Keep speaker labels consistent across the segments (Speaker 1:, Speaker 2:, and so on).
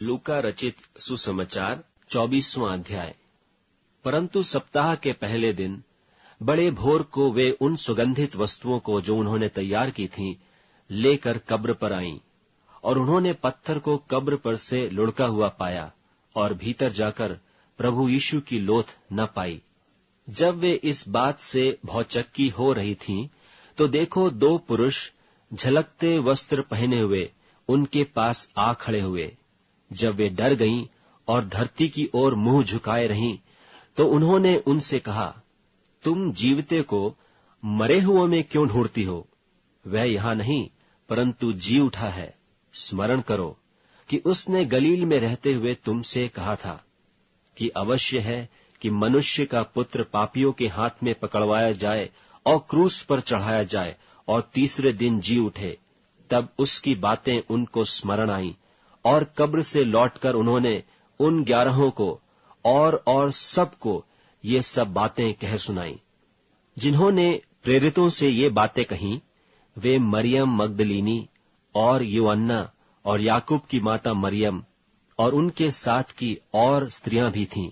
Speaker 1: लूका रचित सुसमाचार 24वां अध्याय। परंतु सप्ताह के पहले दिन बड़े भोर को वे उन सुगंधित वस्तुओं को जो उन्होंने तैयार की थीं लेकर कब्र पर आईं, और उन्होंने पत्थर को कब्र पर से लुढ़का हुआ पाया और भीतर जाकर प्रभु यीशु की लोथ न पाई। जब वे इस बात से भौचक्की हो रही थीं, तो देखो 2 पुरुष झलकते वस्त्र पहने हुए उनके पास आ खड़े हुए। जब वे डर गईं और धरती की ओर मुंह झुकाए रहीं, तो उन्होंने उनसे कहा, तुम जीवते को मरे हुओं में क्यों ढूंढती हो? वह यहां नहीं, परंतु जी उठा है। स्मरण करो कि उसने गलील में रहते हुए तुमसे कहा था कि अवश्य है कि मनुष्य का पुत्र पापियों के हाथ में पकड़वाया जाए और क्रूस पर चढ़ाया जाए और तीसरे दिन जी उठे। तब उसकी बातें उनको स्मरण आईं, और कब्र से लौटकर उन्होंने उन 11 को और सबको ये सब बातें कह सुनाई। जिन्होंने प्रेरितों से ये बातें कहीं, वे मरियम मगदलीनी और यूहन्ना और याकूब की माता मरियम और उनके साथ की और स्त्रियां भी थीं।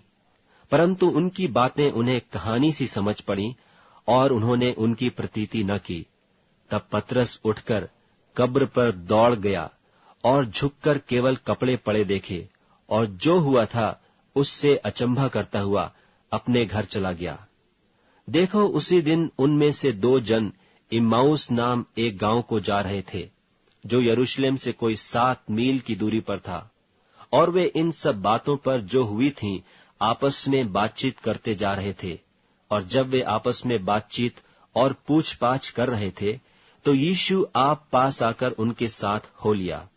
Speaker 1: परंतु उनकी बातें उन्हें कहानी सी समझ पड़ी और उन्होंने उनकी प्रतीति न की। तब पतरस उठकर कब्र पर दौड़ गया और झुककर केवल कपड़े पड़े देखे, और जो हुआ था उससे अचंभा करता हुआ अपने घर चला गया। देखो, उसी दिन उनमें से 2 जन इम्माउस नाम एक गांव को जा रहे थे, जो यरूशलेम से कोई 7 मील की दूरी पर था, और वे इन सब बातों पर जो हुई थीं आपस में बातचीत करते जा रहे थे। और जब वे आपस में बातचीत और पूछपाछ कर रहे थे, तो यीशु आप पास आकर उनके साथ हो लिया।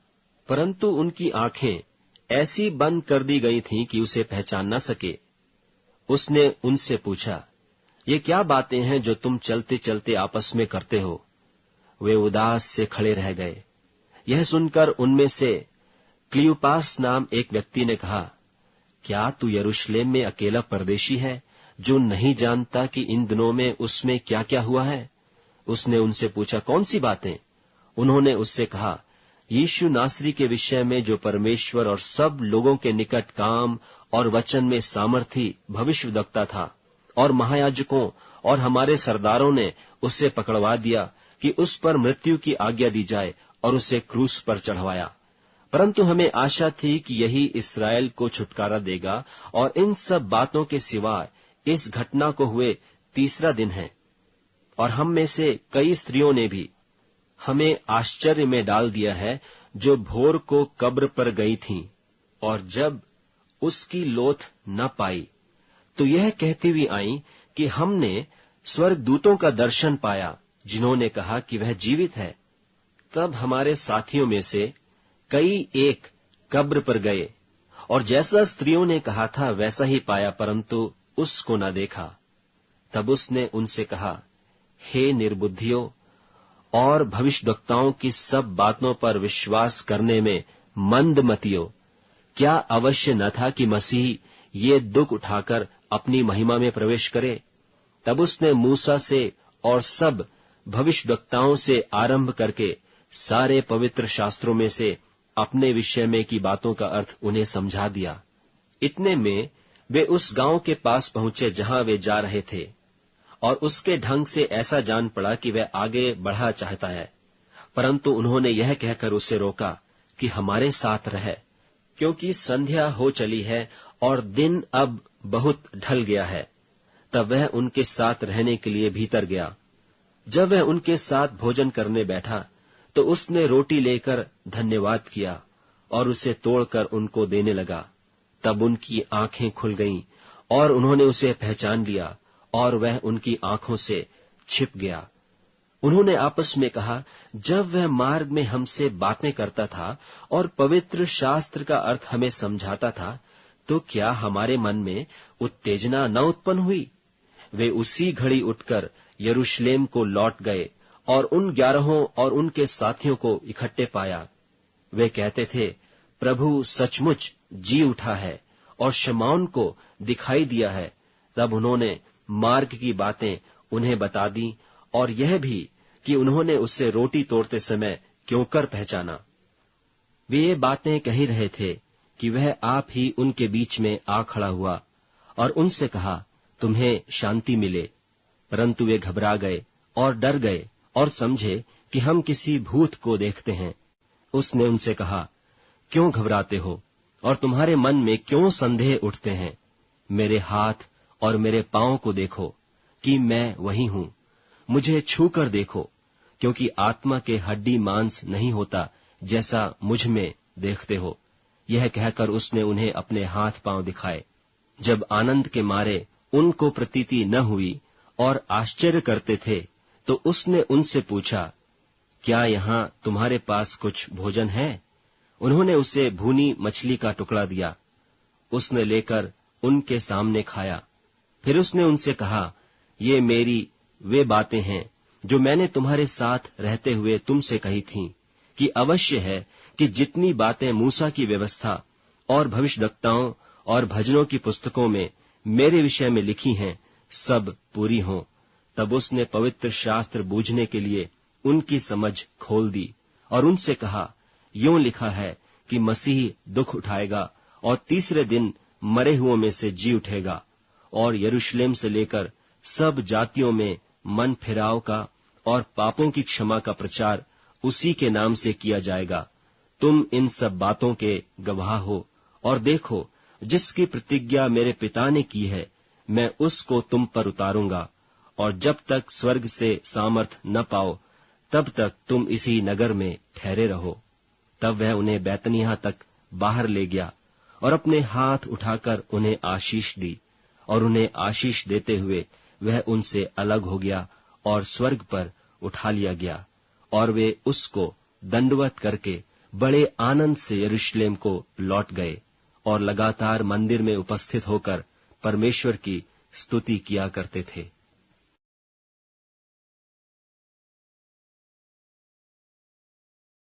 Speaker 1: परंतु उनकी आंखें ऐसी बंद कर दी गई थीं कि उसे पहचान न सके। उसने उनसे पूछा, ये क्या बातें हैं जो तुम चलते चलते आपस में करते हो? वे उदास से खड़े रह गए। यह सुनकर उनमें से क्लियोपास नाम एक व्यक्ति ने कहा, क्या तू यरूशलेम में अकेला परदेशी है, जो नहीं जानता कि इन दिनों में उसमें क्या क्या हुआ है? उसने उनसे पूछा, कौन सी बातें? उन्होंने उससे कहा, यीशु नासरी के विषय में जो परमेश्वर और सब लोगों के निकट काम और वचन में सामर्थी भविष्यवक्ता था, और महायाजकों और हमारे सरदारों ने उसे पकड़वा दिया कि उस पर मृत्यु की आज्ञा दी जाए, और उसे क्रूस पर चढ़वाया। परंतु हमें आशा थी कि यही इस्राएल को छुटकारा देगा, और इन सब बातों के सिवाय इस घटना को हुए 3रा दिन है। और हम में से कई स्त्रियों ने भी हमें आश्चर्य में डाल दिया है, जो भोर को कब्र पर गई थीं, और जब उसकी लोथ न पाई, तो यह कहती हुई आई कि हमने स्वर्गदूतों का दर्शन पाया, जिन्होंने कहा कि वह जीवित है। तब हमारे साथियों में से कई एक कब्र पर गए, और जैसा स्त्रियों ने कहा था वैसा ही पाया, परंतु उसको न देखा। तब उसने उनसे कहा, हे निर्बुद्धियों और भविष्यद्वक्ताओं की सब बातों पर विश्वास करने में मंदमतियों, क्या अवश्य न था कि मसीह ये दुख उठाकर अपनी महिमा में प्रवेश करे? तब उसने मूसा से और सब भविष्यद्वक्ताओं से आरंभ करके सारे पवित्र शास्त्रों में से अपने विषय में की बातों का अर्थ उन्हें समझा दिया। इतने में वे उस गांव के पास पहुंचे जहां वे जा रहे थे, और उसके ढंग से ऐसा जान पड़ा कि वह आगे बढ़ा चाहता है। परंतु उन्होंने यह कहकर उसे रोका कि हमारे साथ रह, क्योंकि संध्या हो चली है और दिन अब बहुत ढल गया है। तब वह उनके साथ रहने के लिए भीतर गया। जब वह उनके साथ भोजन करने बैठा, तो उसने रोटी लेकर धन्यवाद किया और उसे तोड़कर उनको देने लगा। तब उनकी आंखें खुल गईं और उन्होंने उसे पहचान लिया, और वह उनकी आंखों से छिप गया। उन्होंने आपस में कहा, जब वह मार्ग में हमसे बातें करता था और पवित्र शास्त्र का अर्थ हमें समझाता था, तो क्या हमारे मन में उत्तेजना न उत्पन्न हुई? वे उसी घड़ी उठकर यरूशलेम को लौट गए और उन 11 और उनके साथियों को इकट्ठे पाया। वे कहते थे, प्रभु सचमुच जी उठा है और शमौन को दिखाई दिया है। तब उन्होंने मार्ग की बातें उन्हें बता दी, और यह भी कि उन्होंने उससे रोटी तोड़ते समय क्यों कर पहचाना। वे ये बातें कह रहे थे कि वह आप ही उनके बीच में आ खड़ा हुआ और उनसे कहा, तुम्हें शांति मिले। परंतु वे घबरा गए और डर गए और समझे कि हम किसी भूत को देखते हैं। उसने उनसे कहा, क्यों घबराते हो और तुम्हारे मन में क्यों संदेह उठते हैं? मेरे हाथ और मेरे पांव को देखो कि मैं वही हूं। मुझे छू कर देखो, क्योंकि आत्मा के हड्डी मांस नहीं होता जैसा मुझ में देखते हो। यह कहकर उसने उन्हें अपने हाथ पांव दिखाए। जब आनंद के मारे उनको प्रतीति न हुई और आश्चर्य करते थे, तो उसने उनसे पूछा, क्या यहां तुम्हारे पास कुछ भोजन है? उन्होंने उसे भूनी मछली का टुकड़ा दिया। उसने लेकर उनके सामने खाया। फिर उसने उनसे कहा, ये मेरी वे बातें हैं जो मैंने तुम्हारे साथ रहते हुए तुमसे कही थीं, कि अवश्य है कि जितनी बातें मूसा की व्यवस्था और भविष्यद्वक्ताओं और भजनों की पुस्तकों में मेरे विषय में लिखी हैं, सब पूरी हों। तब उसने पवित्र शास्त्र बूझने के लिए उनकी समझ खोल दी और उनसे कहा, यों लिखा है कि मसीह दुख उठाएगा और तीसरे दिन मरे हुओं में से जी उठेगा, और यरूशलेम से लेकर सब जातियों में मन फिराव का और पापों की क्षमा का प्रचार उसी के नाम से किया जाएगा। तुम इन सब बातों के गवाह हो। और देखो, जिसकी प्रतिज्ञा मेरे पिता ने की है, मैं उसको तुम पर उतारूंगा, और जब तक स्वर्ग से सामर्थ न पाओ, तब तक तुम इसी नगर में ठहरे रहो। तब वह उन्हें बैतनिय्याह तक बाहर ले गया और अपने हाथ उठाकर उन्हें आशीष दी, और उन्हें आशीष देते हुए वह उनसे अलग हो गया और स्वर्ग पर उठा लिया गया। और वे उसको दंडवत करके बड़े आनंद से यरूशलेम को लौट गए और लगातार मंदिर में उपस्थित होकर परमेश्वर की स्तुति किया करते थे।